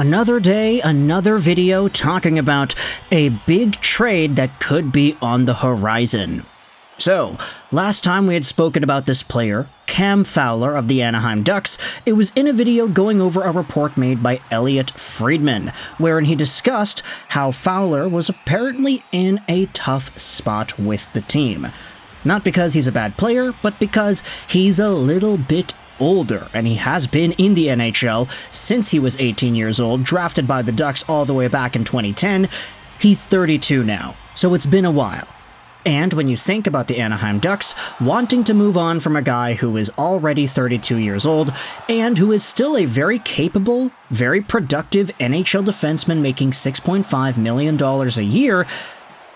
Another day, another video talking about a big trade that could be on the horizon. So, last time we had spoken about this player, Cam Fowler of the Anaheim Ducks, it was in a video going over a report made by Elliotte Friedman, wherein he discussed how Fowler was apparently in a tough spot with the team. Not because he's a bad player, but because he's a little bit older, and he has been in the NHL since he was 18 years old, drafted by the Ducks all the way back in 2010. He's 32 now, so it's been a while. And when you think about the Anaheim Ducks wanting to move on from a guy who is already 32 years old, and who is still a very capable, very productive NHL defenseman making $6.5 million a year,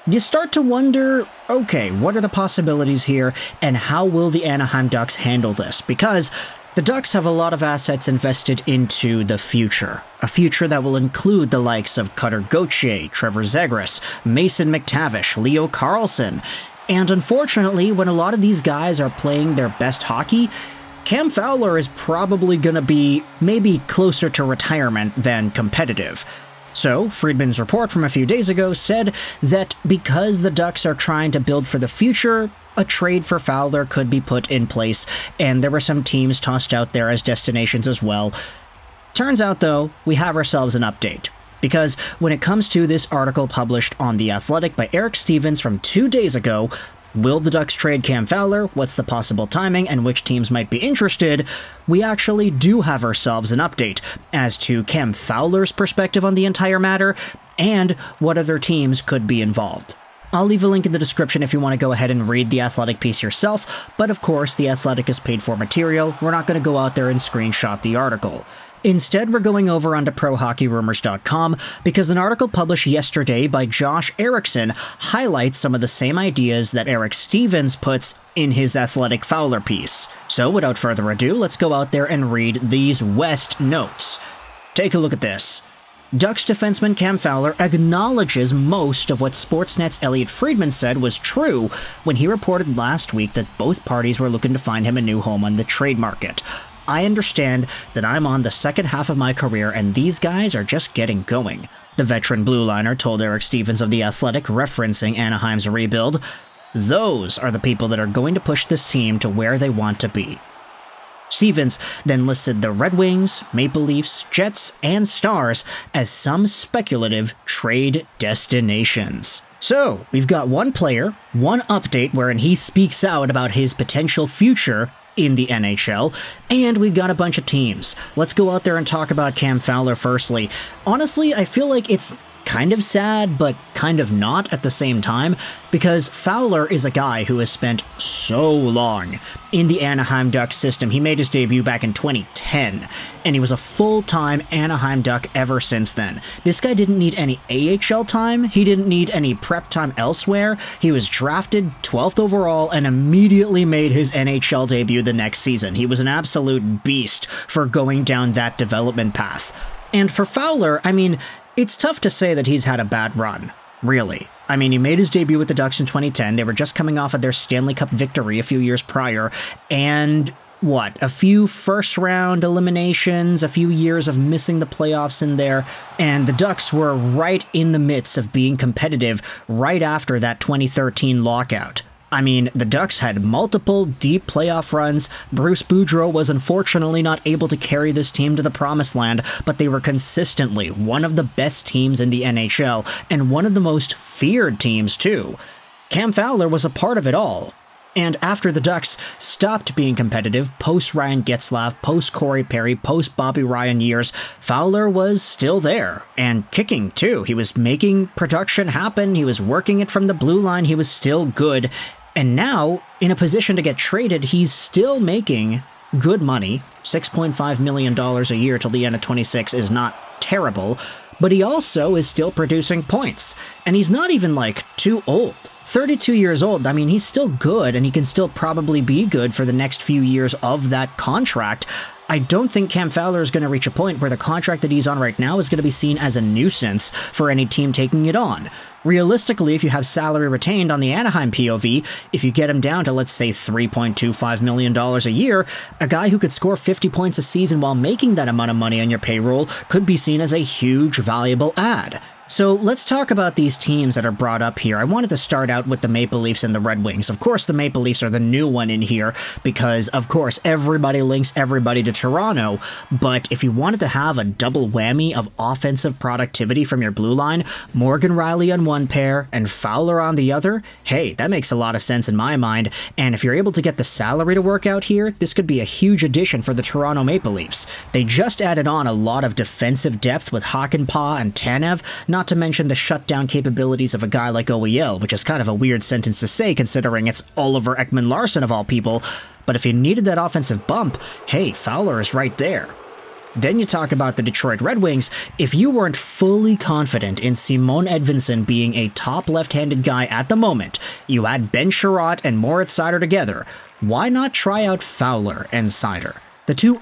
you start to wonder, okay, what are the possibilities here, and how will the Anaheim Ducks handle this? Because the Ducks have a lot of assets invested into the future. A future that will include the likes of Cutter Gauthier, Trevor Zegras, Mason McTavish, Leo Carlsson. And unfortunately, when a lot of these guys are playing their best hockey, Cam Fowler is probably going to be maybe closer to retirement than competitive. So, Friedman's report from a few days ago said that because the Ducks are trying to build for the future, a trade for Fowler could be put in place, and there were some teams tossed out there as destinations as well. Turns out, though, we have ourselves an update. Because when it comes to this article published on The Athletic by Eric Stevens from 2 days ago, will the Ducks trade Cam Fowler? What's the possible timing and which teams might be interested? We actually do have ourselves an update as to Cam Fowler's perspective on the entire matter and what other teams could be involved. I'll leave a link in the description if you want to go ahead and read the Athletic piece yourself, but of course the Athletic is paid for material. We're not going to go out there and screenshot the article. Instead, we're going over onto ProHockeyRumors.com because an article published yesterday by Josh Erickson highlights some of the same ideas that Eric Stevens puts in his Athletic Fowler piece. So without further ado, let's go out there and read these West notes. Take a look at this. Ducks defenseman Cam Fowler acknowledges most of what Sportsnet's Elliotte Friedman said was true when he reported last week that both parties were looking to find him a new home on the trade market. I understand that I'm on the second half of my career and these guys are just getting going, the veteran blue liner told Eric Stevens of The Athletic, referencing Anaheim's rebuild. Those are the people that are going to push this team to where they want to be. Stevens then listed the Red Wings, Maple Leafs, Jets, and Stars as some speculative trade destinations. So, we've got one player, one update wherein he speaks out about his potential future in the NHL, and we've got a bunch of teams. Let's go out there and talk about Cam Fowler firstly. Honestly, I feel like it's kind of sad, but kind of not at the same time, because Fowler is a guy who has spent so long in the Anaheim Ducks system. He made his debut back in 2010, and he was a full-time Anaheim Duck ever since then. This guy didn't need any AHL time, he didn't need any prep time elsewhere. He was drafted 12th overall and immediately made his NHL debut the next season. He was an absolute beast for going down that development path. And for Fowler, I mean, it's tough to say that he's had a bad run, really. I mean, he made his debut with the Ducks in 2010. They were just coming off of their Stanley Cup victory a few years prior. And a few first-round eliminations, a few years of missing the playoffs in there. And the Ducks were right in the midst of being competitive right after that 2013 lockout. I mean, the Ducks had multiple deep playoff runs. Bruce Boudreau was unfortunately not able to carry this team to the promised land, but they were consistently one of the best teams in the NHL, and one of the most feared teams too. Cam Fowler was a part of it all. And after the Ducks stopped being competitive, post-Ryan Getzlaf, post-Corey Perry, post-Bobby Ryan years, Fowler was still there, and kicking too. He was making production happen, he was working it from the blue line, he was still good. And now, in a position to get traded, he's still making good money. $6.5 million a year till the end of 26 is not terrible, but he also is still producing points. And he's not even, too old. 32 years old, I mean, he's still good, and he can still probably be good for the next few years of that contract. I don't think Cam Fowler is going to reach a point where the contract that he's on right now is going to be seen as a nuisance for any team taking it on. Realistically, if you have salary retained on the Anaheim POV, if you get him down to, let's say, $3.25 million a year, a guy who could score 50 points a season while making that amount of money on your payroll could be seen as a huge, valuable add. So let's talk about these teams that are brought up here. I wanted to start out with the Maple Leafs and the Red Wings. Of course, the Maple Leafs are the new one in here because, of course, everybody links everybody to Toronto. But if you wanted to have a double whammy of offensive productivity from your blue line, Morgan Rielly on one pair and Fowler on the other, hey, that makes a lot of sense in my mind. And if you're able to get the salary to work out here, this could be a huge addition for the Toronto Maple Leafs. They just added on a lot of defensive depth with Hakanpää and Tanev, not to mention the shutdown capabilities of a guy like OEL, which is kind of a weird sentence to say considering it's Oliver Ekman-Larsson of all people, but if you needed that offensive bump, hey, Fowler is right there. Then you talk about the Detroit Red Wings. If you weren't fully confident in Simon Edvinsson being a top left-handed guy at the moment, you add Ben Chiarot and Moritz Seider together, why not try out Fowler and Seider? The two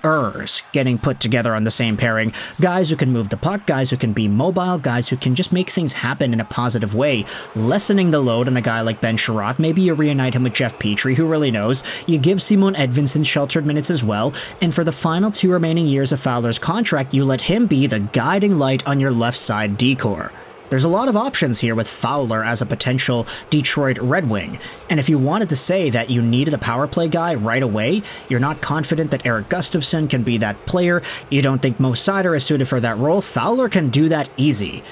getting put together on the same pairing. Guys who can move the puck, guys who can be mobile, guys who can just make things happen in a positive way, lessening the load on a guy like Ben Chiarot. Maybe you reunite him with Jeff Petrie, who really knows. You give Simon Edvinsson sheltered minutes as well, and for the final 2 remaining years of Fowler's contract, you let him be the guiding light on your left side decor. There's a lot of options here with Fowler as a potential Detroit Red Wing, and if you wanted to say that you needed a power play guy right away, you're not confident that Erik Gustafsson can be that player, you don't think Mo Seider is suited for that role, Fowler can do that easy.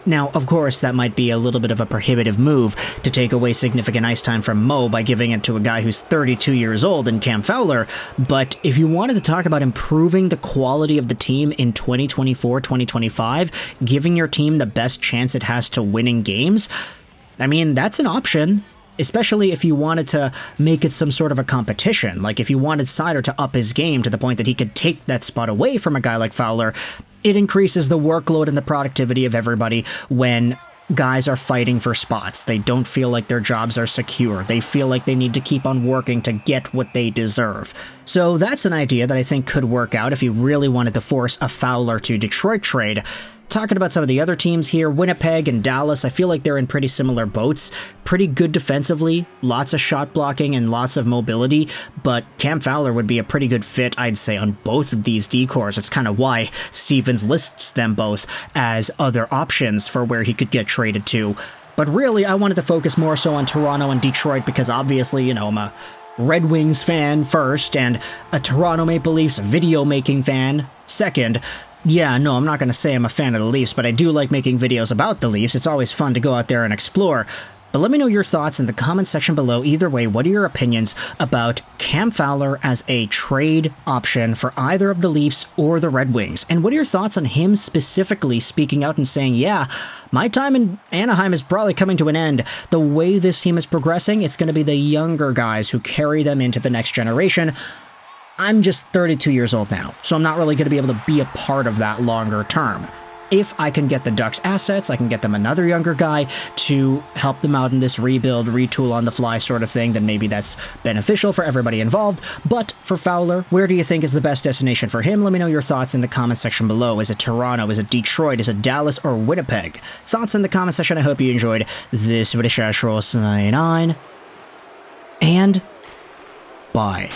Now, of course, that might be a little bit of a prohibitive move to take away significant ice time from Mo by giving it to a guy who's 32 years old in Cam Fowler, but if you wanted to talk about improving the quality of the team in 2024-2025, giving your team the best chance it has to winning games, I mean, that's an option. Especially if you wanted to make it some sort of a competition, like if you wanted Seider to up his game to the point that he could take that spot away from a guy like Fowler, it increases the workload and the productivity of everybody when guys are fighting for spots. They don't feel like their jobs are secure. They feel like they need to keep on working to get what they deserve. So that's an idea that I think could work out if you really wanted to force a Fowler to Detroit trade. Talking about some of the other teams here, Winnipeg and Dallas, I feel like they're in pretty similar boats. Pretty good defensively, lots of shot blocking and lots of mobility, but Cam Fowler would be a pretty good fit, I'd say, on both of these decors. It's kind of why Stevens lists them both as other options for where he could get traded to. But really, I wanted to focus more so on Toronto and Detroit because obviously, I'm a Red Wings fan first and a Toronto Maple Leafs video-making fan second. Yeah, no, I'm not going to say I'm a fan of the Leafs, but I do like making videos about the Leafs. It's always fun to go out there and explore. But let me know your thoughts in the comment section below. Either way, what are your opinions about Cam Fowler as a trade option for either of the Leafs or the Red Wings? And what are your thoughts on him specifically speaking out and saying, yeah, my time in Anaheim is probably coming to an end. The way this team is progressing, it's going to be the younger guys who carry them into the next generation. I'm just 32 years old now, so I'm not really going to be able to be a part of that longer term. If I can get the Ducks assets, I can get them another younger guy to help them out in this rebuild, retool on the fly sort of thing, then maybe that's beneficial for everybody involved. But for Fowler, where do you think is the best destination for him? Let me know your thoughts in the comment section below. Is it Toronto? Is it Detroit? Is it Dallas or Winnipeg? Thoughts in the comment section. I hope you enjoyed this video. 9 and bye.